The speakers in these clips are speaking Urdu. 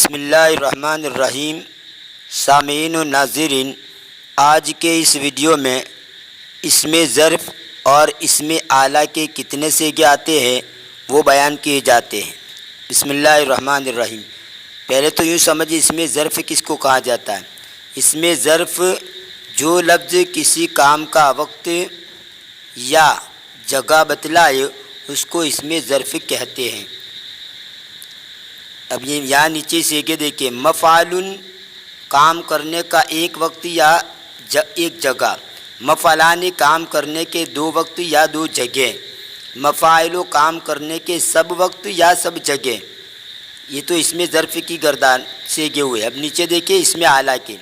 بسم اللہ الرحمن الرحیم۔ سامعین و ناظرین، آج کے اس ویڈیو میں اسم ظرف اور اسم اعلیٰ کے کتنے صیغے آتے ہیں وہ بیان کیے جاتے ہیں۔ بسم اللہ الرحمن الرحیم۔ پہلے تو یوں سمجھیں اسم ظرف کس کو کہا جاتا ہے۔ اسم ظرف جو لفظ کسی کام کا وقت یا جگہ بتلائے اس کو اسم ظرف کہتے ہیں۔ اب یہ یہاں نیچے صیغے دیکھیں، مفعول کام کرنے کا ایک وقت یا ایک جگہ، مفعلان کام کرنے کے دو وقت یا دو جگہ، مفاعل کام کرنے کے سب وقت یا سب جگہ۔ یہ تو اسم ظرف کی گردان صیغے ہوئے۔ اب نیچے دیکھیں اسم اعلیٰ کے،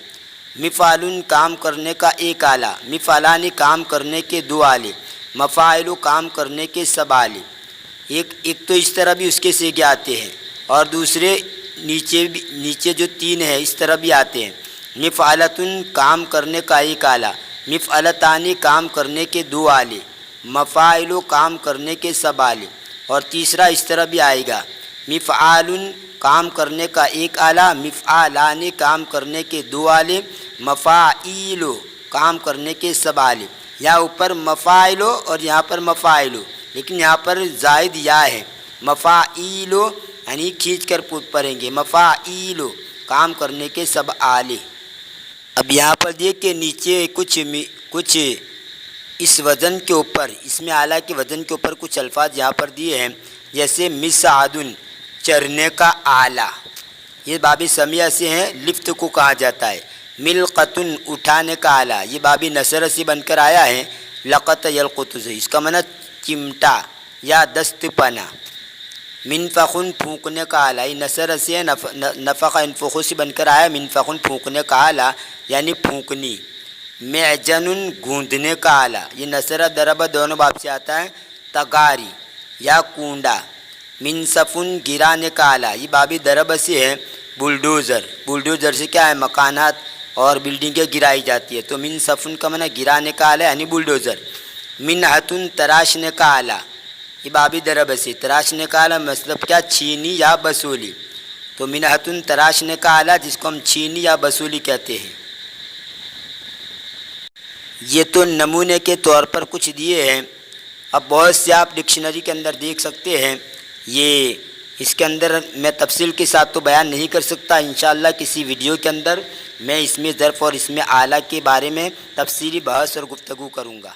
مفعول کام کرنے کا ایک اعلیٰ، مفعلان کام کرنے کے دو اعلیٰ، مفاعل کام کرنے کے سب اعلیٰ۔ ایک تو اس طرح بھی اس کے صیغے آتے ہیں اور دوسرے نیچے جو تین ہیں اس طرح بھی آتے ہیں۔ مفعلتن کام کرنے کا ایک اعلیٰ، مفعلتانی کام کرنے کے دو اعلیٰ، مفاعل کام کرنے کے سب اعلیٰ۔ اور تیسرا اس طرح بھی آئے گا، مفعال کام کرنے کا ایک اعلیٰ، مفعالان کام کرنے کے دو اعلیٰ، مفاعیل کام کرنے کے سب اعلیٰ۔ یہاں اوپر مفاعل اور یہاں پر مفاعل، لیکن یہاں پر زائد یا ہے، مفاعیل یعنی کھینچ کر پڑھیں گے، مفاعیل کام کرنے کے سب اعلیٰ۔ اب یہاں پر دیکھ نیچے کچھ اس وزن کے اوپر، اسم اعلیٰ کے وزن کے اوپر کچھ الفاظ یہاں پر دیے ہیں، جیسے مسعدن چرنے کا اعلیٰ، یہ باب سمیہ سے ہیں، لفت کو کہا جاتا ہے۔ ملقتن اٹھانے کا اعلیٰ، یہ باب نصر سے بن کر آیا ہے، لقت یلقت سے، اس کا معنی چمٹا یا دست پنا۔ منفخن پھونکنے کا اعلیٰ، یہ نصر سے نفخ انفخ سے بن کر آیا، منفخن پھونکنے کا اعلیٰ یعنی پھونکنی۔ معجن گوندنے کا اعلیٰ، یہ نصر ضرب دونوں باب سے آتا ہے، تگاری یا کنڈا۔ منصفن گرانے کا اعلیٰ، یہ باب ضرب سے ہے، بلڈوزر۔ بلڈوزر سے کیا ہے، مکانات اور بلڈنگیں گرائی جاتی ہے، تو منصفن کا معنی گرانے کا اعلیٰ یعنی بلڈوزر۔ منحتن تراشنے کا اعلیٰ، یہ باب ضرب سے، تراشنے کا اعلیٰ مطلب کیا، چھینی یا وصولی، تو منحتن تراشنے کا اعلیٰ جس کو ہم چھینی یا وصولی کہتے ہیں۔ یہ تو نمونے کے طور پر کچھ دیے ہیں، اب بہت سے آپ ڈکشنری کے اندر دیکھ سکتے ہیں، یہ اس کے اندر میں تفصیل کے ساتھ تو بیان نہیں کر سکتا، انشاءاللہ کسی ویڈیو کے اندر میں اسم ظرف اور اسم اعلیٰ کے بارے میں تفصیلی بحث اور گفتگو کروں گا۔